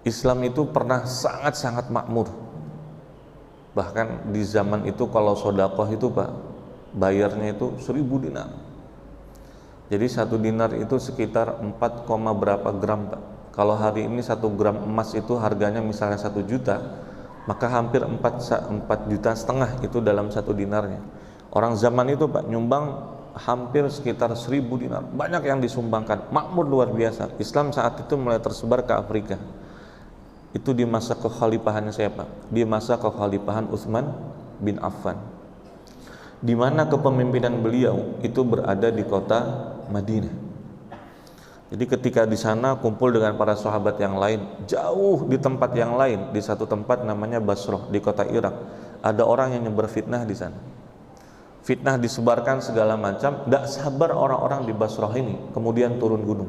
Islam itu pernah sangat-sangat makmur. Bahkan di zaman itu kalau sodakoh itu Pak, bayarnya itu 1000 dinar. Jadi 1 dinar itu sekitar 4, berapa gram Pak. Kalau hari ini 1 gram emas itu harganya misalnya 1 juta, maka hampir 4,5 juta itu dalam 1 dinarnya. Orang zaman itu Pak nyumbang hampir sekitar 1000 dinar. Banyak yang disumbangkan, makmur luar biasa. Islam saat itu mulai tersebar ke Afrika. Itu di masa kekhalifahan siapa? Di masa kekhalifahan Utsman bin Affan, di mana kepemimpinan beliau itu berada di kota Madinah. Jadi ketika di sana kumpul dengan para sahabat yang lain, jauh di tempat yang lain, di satu tempat namanya Basrah di kota Irak, ada orang yang nyebar fitnah di sana. Fitnah disebarkan segala macam, tidak sabar orang-orang di Basrah ini, kemudian turun gunung,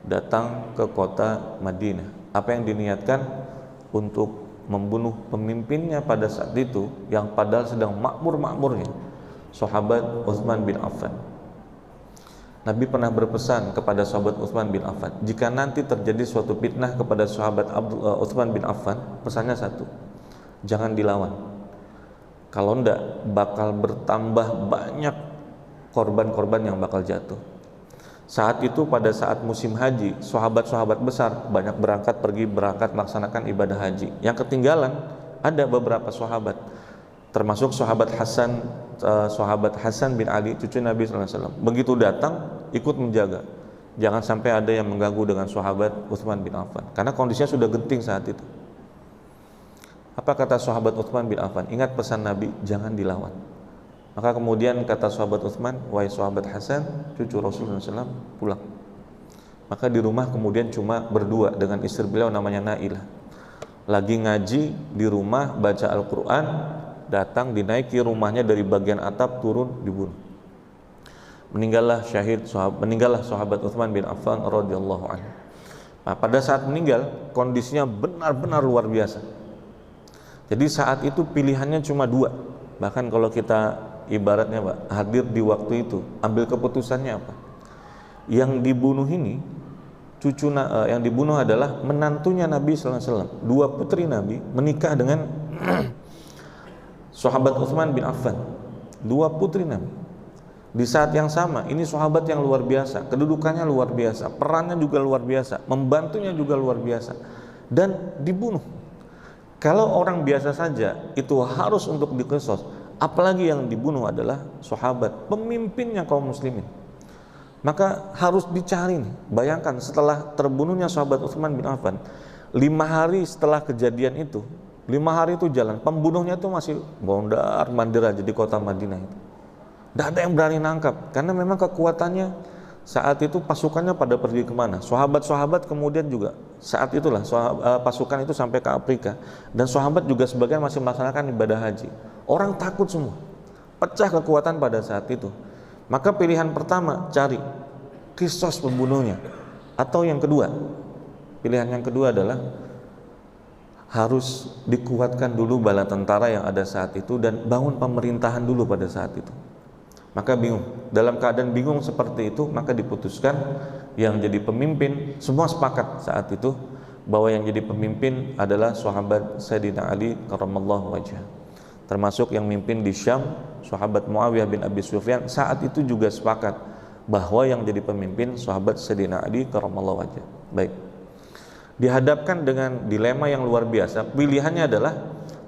datang ke kota Madinah. Apa yang diniatkan? Untuk membunuh pemimpinnya pada saat itu, yang padahal sedang makmur-makmurnya, sahabat Utsman bin Affan. Nabi pernah berpesan kepada sahabat Utsman bin Affan, jika nanti terjadi suatu fitnah kepada sahabat Utsman bin Affan, pesannya satu, jangan dilawan. Kalau enggak, bakal bertambah banyak korban-korban yang bakal jatuh. Saat itu pada saat musim haji, sahabat-sahabat besar banyak berangkat melaksanakan ibadah haji. Yang ketinggalan ada beberapa sahabat, termasuk sahabat Hasan bin Ali, cucu Nabi SAW. Begitu datang, ikut menjaga, jangan sampai ada yang mengganggu dengan sahabat Utsman bin Affan, karena kondisinya sudah genting saat itu. Apa kata sahabat Utsman bin Affan? Ingat pesan Nabi, jangan dilawan. Maka kemudian kata sahabat Utsman, wahai sahabat Hasan, cucu Rasulullah SAW, pulang. Maka di rumah kemudian cuma berdua dengan istri beliau namanya Nailah. Lagi ngaji di rumah, baca Al-Quran, datang dinaiki rumahnya dari bagian atap, turun, dibunuh. Meninggallah sahabat Utsman bin Affan radhiyallahu anhu. Nah, pada saat meninggal, kondisinya benar-benar luar biasa. Jadi saat itu pilihannya cuma 2. Bahkan kalau kita ibaratnya Pak, hadir di waktu itu, ambil keputusannya apa? Yang dibunuh ini, yang dibunuh adalah menantunya Nabi SAW. 2 putri Nabi menikah dengan sahabat Utsman bin Affan. 2 putri Nabi. Di saat yang sama, ini sahabat yang luar biasa, kedudukannya luar biasa, perannya juga luar biasa, membantunya juga luar biasa, dan dibunuh. Kalau orang biasa saja itu harus untuk diqisas, apalagi yang dibunuh adalah sahabat, pemimpinnya kaum muslimin. Maka harus dicari nih. Bayangkan setelah terbunuhnya sahabat Utsman bin Affan, 5 hari setelah kejadian itu, 5 hari itu jalan, pembunuhnya itu masih mondar mandir aja di kota Madinah itu. Tidak ada yang berani nangkap, karena memang kekuatannya saat itu, pasukannya pada pergi kemana. Sahabat-sahabat kemudian juga saat itulah pasukan itu sampai ke Afrika, dan sahabat juga sebagian masih melaksanakan ibadah haji. Orang takut semua, pecah kekuatan pada saat itu. Maka pilihan pertama, cari qisas pembunuhnya. Atau yang kedua, pilihan yang kedua adalah harus dikuatkan dulu bala tentara yang ada saat itu, dan bangun pemerintahan dulu pada saat itu. Maka bingung, dalam keadaan bingung seperti itu, maka diputuskan yang jadi pemimpin, semua sepakat saat itu bahwa yang jadi pemimpin adalah sahabat Sayyidina Ali karramallahu wajhah. Termasuk yang mimpin di Syam, sahabat Muawiyah bin Abi Sufyan, saat itu juga sepakat bahwa yang jadi pemimpin sahabat Sayyidina Ali karramallahu wajhah. Baik, dihadapkan dengan dilema yang luar biasa, pilihannya adalah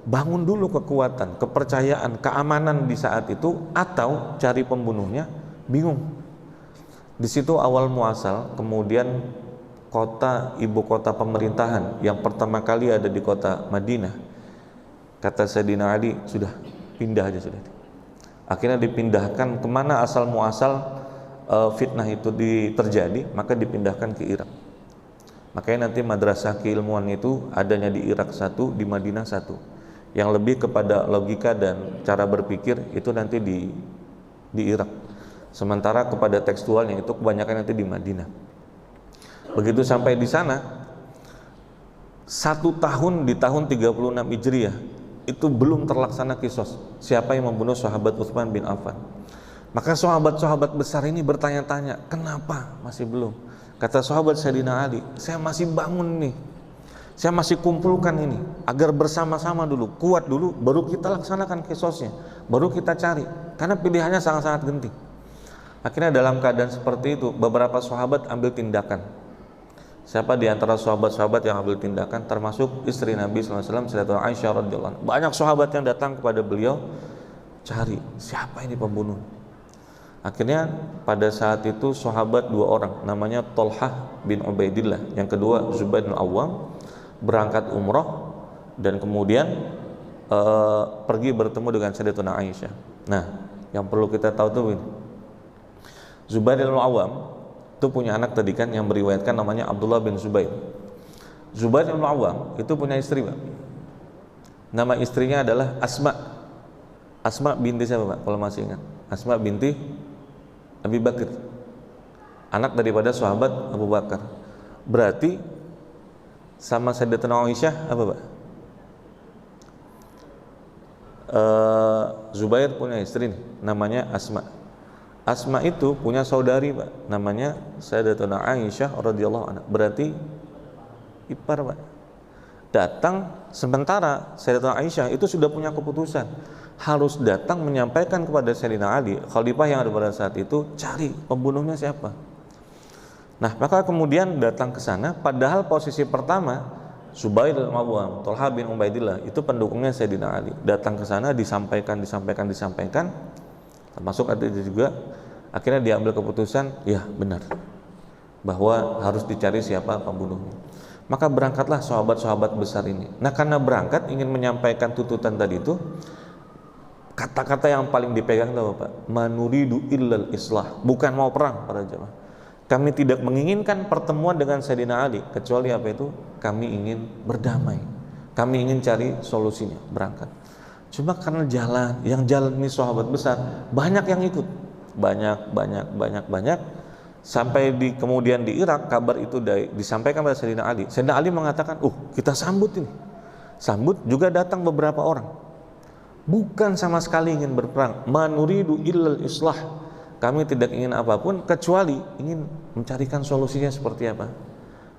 bangun dulu kekuatan, kepercayaan, keamanan di saat itu, atau cari pembunuhnya. Bingung. Di situ awal muasal, kemudian ibu kota pemerintahan yang pertama kali ada di kota Madinah. Kata Sayyidina Ali, sudah pindah aja sudah. Akhirnya dipindahkan kemana asal muasal fitnah itu terjadi, maka dipindahkan ke Irak. Makanya nanti madrasah keilmuan itu adanya di Irak 1, di Madinah 1. Yang lebih kepada logika dan cara berpikir itu nanti di Irak. Sementara kepada tekstualnya itu kebanyakan nanti di Madinah. Begitu sampai di sana, 1 tahun di tahun 36 Hijriah itu belum terlaksana qisas siapa yang membunuh sahabat Utsman bin Affan. Maka sahabat-sahabat besar ini bertanya-tanya, kenapa masih belum? Kata sahabat Sayyidina Ali, saya masih bangun nih, Saya masih kumpulkan ini agar bersama-sama dulu, kuat dulu, baru kita laksanakan kisosnya, baru kita cari, karena pilihannya sangat-sangat genting. Akhirnya dalam keadaan seperti itu, beberapa sahabat ambil tindakan. Siapa di antara sahabat-sahabat yang ambil tindakan? Termasuk istri Nabi SAW, Sayyidatuna Aisyah radhiyallahu anha. Banyak sahabat yang datang kepada beliau, cari siapa ini pembunuh. Akhirnya pada saat itu sahabat dua orang, namanya Thalhah bin Ubaidillah, yang kedua Zubair bin Awwam, berangkat umroh dan kemudian pergi bertemu dengan Sayyidatuna Aisyah. Nah, yang perlu kita tahu tuh ini, Zubair bin Awwam itu punya anak tadi kan yang meriwayatkan namanya Abdullah bin Zubair. Zubair bin Awwam itu punya istri, Pak. Nama istrinya adalah Asma. Asma binti siapa, Pak? Kalau masih ingat. Asma binti Abi Bakar. Anak daripada sahabat Abu Bakar. Berarti sama Sayyidatuna Aisyah apa, Pak? Zubair punya istri nih, namanya Asma. Asma itu punya saudari, Pak, namanya Sayyidatuna Aisyah radhiyallahu anha. Berarti ipar, Pak. Datang sementara Sayyidatuna Aisyah itu sudah punya keputusan, harus datang menyampaikan kepada Sayyidina Ali, khalifah yang ada pada saat itu, cari pembunuhnya siapa. Nah, maka kemudian datang ke sana, padahal posisi pertama Zubair bin Awwam, Thalhah bin Ubaidillah itu pendukungnya Sayyidina Ali. Datang ke sana disampaikan, termasuk ada juga akhirnya diambil keputusan, ya benar, bahwa harus dicari siapa pembunuhnya. Maka berangkatlah sahabat-sahabat besar ini. Nah, karena berangkat ingin menyampaikan tuntutan tadi itu, kata-kata yang paling dipegang adalah Pak, manuridu illal islah, bukan mau perang para jemaah. Kami tidak menginginkan pertemuan dengan Sayyidina Ali, kecuali apa itu? Kami ingin berdamai. Kami ingin cari solusinya, berangkat. Cuma karena jalan ini sahabat besar, banyak yang ikut. Banyak. Sampai kemudian di Irak, kabar itu disampaikan pada Sayyidina Ali. Sayyidina Ali mengatakan, kita sambut ini. Sambut, juga datang beberapa orang. Bukan sama sekali ingin berperang. Manuridu illal islah. Kami tidak ingin apapun kecuali ingin mencarikan solusinya seperti apa.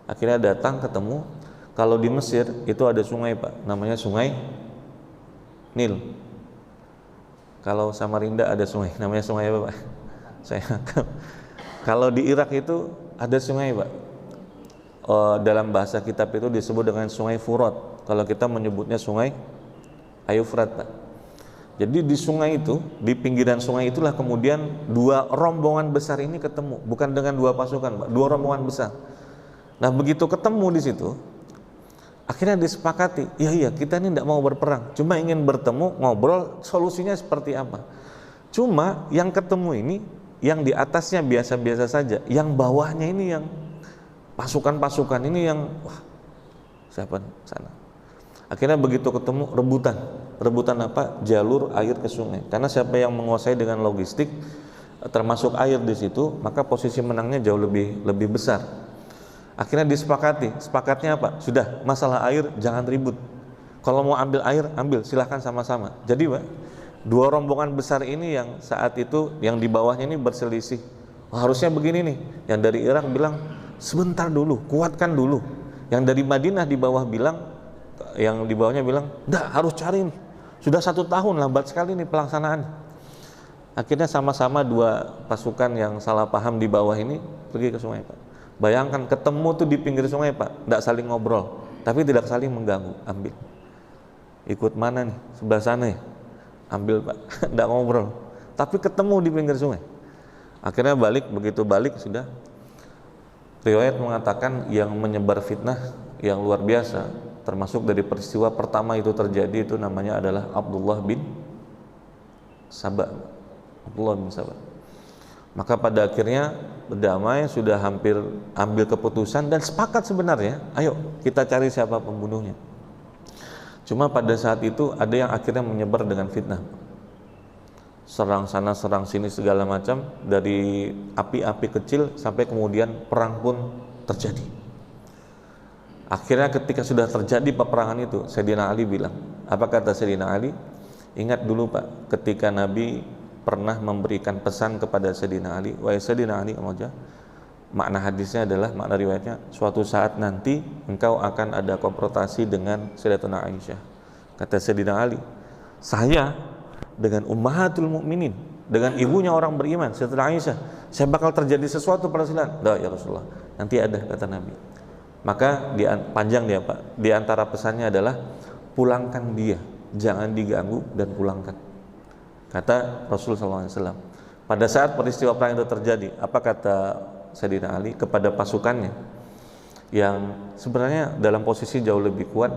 Akhirnya datang ketemu. Kalau di Mesir itu ada sungai, Pak, namanya Sungai Nil. Kalau Samarinda ada sungai, namanya sungai apa, Pak? Kalau di Irak itu ada sungai, Pak. Dalam bahasa kitab itu disebut dengan Sungai Furat. Kalau kita menyebutnya Sungai Ayufrat, Pak. Jadi di sungai itu, di pinggiran sungai itulah kemudian dua rombongan besar ini ketemu, bukan dengan dua pasukan, Pak, dua rombongan besar. Nah, begitu ketemu di situ, akhirnya disepakati, iya kita ini tidak mau berperang, cuma ingin bertemu, ngobrol, solusinya seperti apa. Cuma yang ketemu ini, yang di atasnya biasa-biasa saja, yang bawahnya ini yang pasukan-pasukan ini yang, siapa nih sana. Akhirnya begitu ketemu, rebutan apa? Jalur air ke sungai. Karena siapa yang menguasai dengan logistik, termasuk air di situ, maka posisi menangnya jauh lebih besar. Akhirnya sepakatnya apa? Sudah, masalah air jangan ribut. Kalau mau ambil air, ambil, silahkan sama-sama. Jadi, Pak, dua rombongan besar ini yang saat itu, yang di bawahnya ini berselisih. Harusnya begini nih, yang dari Irak bilang sebentar dulu, kuatkan dulu. Yang dari Madinah di bawah bilang, yang di bawahnya bilang, enggak, harus cari nih. Sudah 1 tahun, lambat sekali nih pelaksanaan. Akhirnya sama-sama dua pasukan yang salah paham di bawah ini pergi ke sungai, Pak. Bayangkan ketemu tuh di pinggir sungai, Pak, enggak saling ngobrol, tapi tidak saling mengganggu. Ambil. Ikut mana nih? Sebelah sana ya? Ambil, Pak. Enggak ngobrol. Tapi ketemu di pinggir sungai. Akhirnya begitu balik sudah. Riwayat mengatakan yang menyebar fitnah yang luar biasa, termasuk dari peristiwa pertama itu terjadi, itu namanya adalah Abdullah bin Saba. Maka pada akhirnya berdamai, sudah hampir ambil keputusan dan sepakat sebenarnya, ayo kita cari siapa pembunuhnya. Cuma pada saat itu ada yang akhirnya menyebar dengan fitnah, serang sana serang sini segala macam, dari api-api kecil sampai kemudian perang pun terjadi. Akhirnya ketika sudah terjadi peperangan itu, Sayyidina Ali bilang, apa kata Sayyidina Ali? Ingat dulu, Pak, ketika Nabi pernah memberikan pesan kepada Sayyidina Ali, wahai Sayyidina Ali, Makna hadisnya adalah, makna riwayatnya, suatu saat nanti engkau akan ada konfrontasi dengan Sayyidatuna Aisyah. Kata Sayyidina Ali, saya dengan ummahatul mukminin, dengan ibunya orang beriman, Sayyidatuna Aisyah, saya bakal terjadi sesuatu pada silan. Dah ya Rasulullah, nanti ada, kata Nabi. Maka panjang dia Pak, di antara pesannya adalah pulangkan dia, jangan diganggu dan pulangkan, kata Rasulullah SAW. Pada saat peristiwa perang itu terjadi, apa kata Sayyidina Ali kepada pasukannya yang sebenarnya dalam posisi jauh lebih kuat?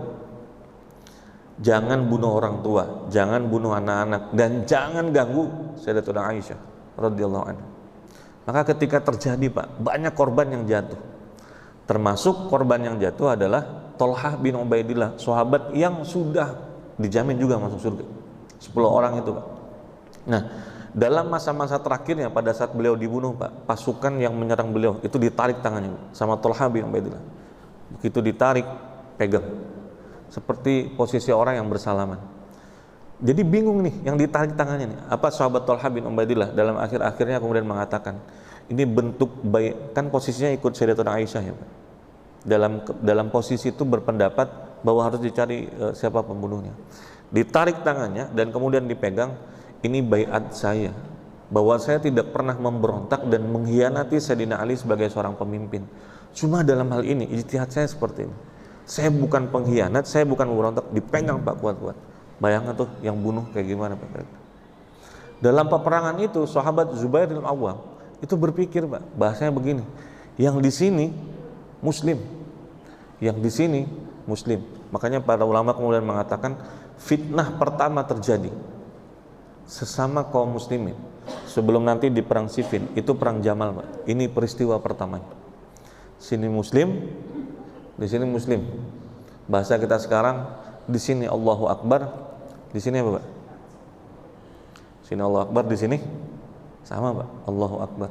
Jangan bunuh orang tua, jangan bunuh anak-anak, dan jangan ganggu Sayyidatuna Aisyah radhiyallahu anha. Maka ketika terjadi Pak, banyak korban yang jatuh. Termasuk korban yang jatuh adalah Thalhah bin Ubaidillah, sahabat yang sudah dijamin juga masuk surga. 10 orang itu Pak. Nah, dalam masa-masa terakhirnya pada saat beliau dibunuh Pak, pasukan yang menyerang beliau itu ditarik tangannya sama Thalhah bin Ubaidillah. Begitu ditarik, pegang. Seperti posisi orang yang bersalaman. Jadi bingung nih yang ditarik tangannya nih. Apa sahabat Thalhah bin Ubaidillah dalam akhir-akhirnya kemudian mengatakan, ini bentuk baik, kan posisinya ikut Sayyidatuna Aisyah ya Pak. Dalam posisi itu berpendapat bahwa harus dicari siapa pembunuhnya. Ditarik tangannya dan kemudian dipegang, ini baiat saya bahwa saya tidak pernah memberontak dan mengkhianati Sayyidina Ali sebagai seorang pemimpin. Cuma dalam hal ini ijtihad saya seperti ini. Saya bukan pengkhianat, saya bukan memberontak. Dipegang Pak kuat-kuat. Bayangkan tuh yang bunuh kayak gimana Pak. Dalam peperangan itu sahabat Zubair bin Awwam itu berpikir Pak, bahasanya begini, yang di sini muslim, yang di sini muslim. Makanya para ulama kemudian mengatakan fitnah pertama terjadi sesama kaum muslimin sebelum nanti di perang Siffin, itu perang Jamal Pak. Ini peristiwa pertama. Sini muslim, di sini muslim. Bahasa kita sekarang, di sini Allahu Akbar, di sini apa Pak? Sini Allahu Akbar, di sini sama Pak, Allahu Akbar.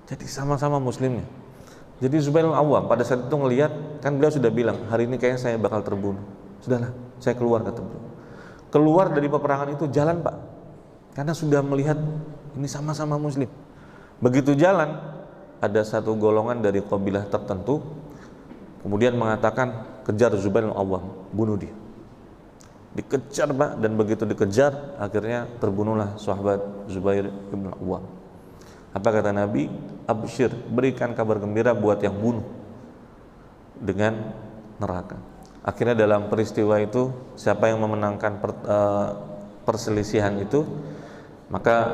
Jadi sama-sama muslimnya. Jadi Zubair bin Awwam pada saat itu ngelihat, kan beliau sudah bilang, hari ini kayaknya saya bakal terbunuh. Sudahlah, saya keluar, kata beliau. Keluar dari peperangan itu jalan Pak, karena sudah melihat ini sama-sama muslim. Begitu jalan, ada satu golongan dari kabilah tertentu kemudian mengatakan, kejar Zubair bin Awwam, bunuh dia. Dikejar Pak, dan begitu dikejar akhirnya terbunuhlah sahabat Zubair bin Awwam. Apa kata Nabi? Absyir, berikan kabar gembira buat yang bunuh dengan neraka. Akhirnya dalam peristiwa itu, siapa yang memenangkan perselisihan itu, maka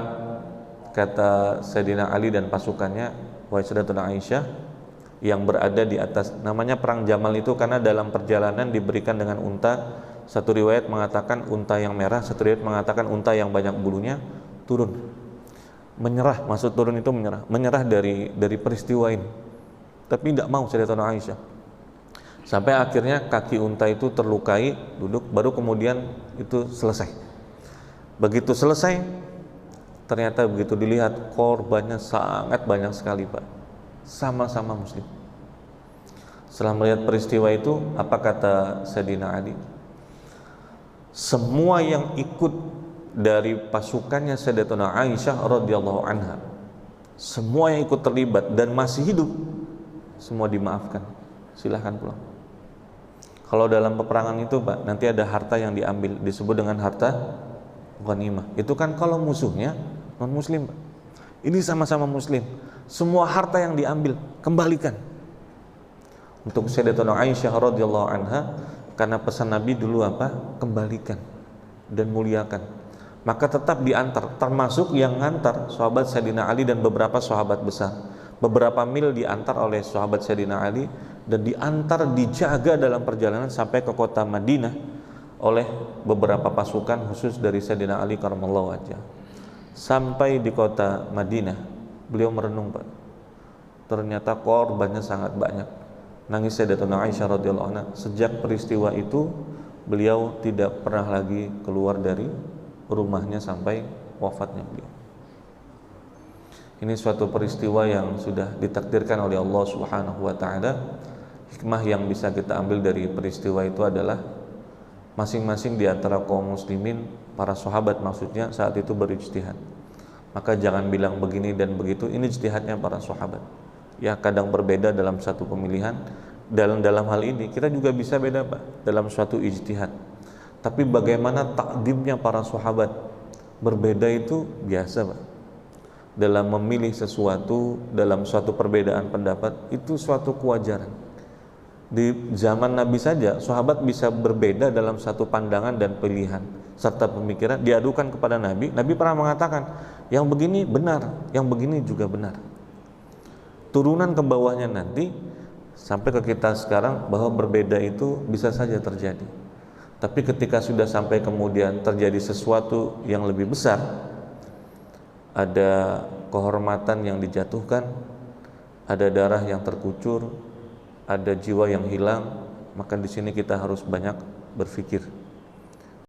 kata Sayyidina Ali dan pasukannya, wahai Sayyidatuna Aisyah, yang berada di atas, namanya perang Jamal itu karena dalam perjalanan diberikan dengan unta. Satu riwayat mengatakan unta yang merah, satu riwayat mengatakan unta yang banyak bulunya, turun, menyerah. Maksud turun itu menyerah dari peristiwa ini, tapi tidak mau Sayyidatuna Aisyah. Sampai akhirnya kaki unta itu terlukai, duduk, baru kemudian itu selesai. Begitu selesai, ternyata begitu dilihat korbannya sangat banyak sekali Pak, sama-sama muslim. Setelah melihat peristiwa itu, apa kata Sayyidina Ali? Semua yang ikut dari pasukannya Sayyidatuna Aisyah radhiyallahu anha, semua yang ikut terlibat dan masih hidup, semua dimaafkan, silahkan pulang. Kalau dalam peperangan itu Pak, nanti ada harta yang diambil, disebut dengan harta ghanimah. Itu kan kalau musuhnya non muslim Pak. Ini sama-sama muslim, semua harta yang diambil kembalikan. Untuk Sayyidatuna Aisyah radhiyallahu anha, karena pesan Nabi dulu apa? Kembalikan dan muliakan. Maka tetap diantar, termasuk yang ngantar sahabat Sayyidina Ali dan beberapa sahabat besar. Beberapa mil diantar oleh sahabat Sayyidina Ali dan diantar, dijaga dalam perjalanan sampai ke kota Madinah oleh beberapa pasukan khusus dari Sayyidina Ali karramallahu wajhah. Sampai di kota Madinah, beliau merenung Pak, ternyata korbannya sangat banyak. Nangis Sayyidatuna Aisyah radhiyallahu anha. Sejak peristiwa itu beliau tidak pernah lagi keluar dari rumahnya sampai wafatnya beliau. Ini suatu peristiwa yang sudah ditakdirkan oleh Allah Subhanahu wa taala. Hikmah yang bisa kita ambil dari peristiwa itu adalah masing-masing di antara kaum muslimin, para sahabat maksudnya, saat itu berijtihad. Maka jangan bilang begini dan begitu, ini ijtihadnya para sahabat. ya kadang berbeda dalam satu pemilihan. Dalam hal ini kita juga bisa beda Pak, dalam suatu ijtihad. Tapi bagaimana takdimnya para sahabat berbeda itu biasa Pak. Dalam memilih sesuatu, dalam suatu perbedaan pendapat, itu suatu kewajaran. Di zaman Nabi saja sahabat bisa berbeda dalam satu pandangan dan pilihan serta pemikiran, diadukan kepada Nabi. Nabi pernah mengatakan yang begini benar, yang begini juga benar. Turunan ke bawahnya nanti sampai ke kita sekarang bahwa berbeda itu bisa saja terjadi. Tapi ketika sudah sampai kemudian terjadi sesuatu yang lebih besar, ada kehormatan yang dijatuhkan, ada darah yang terkucur, ada jiwa yang hilang, maka di sini kita harus banyak berpikir.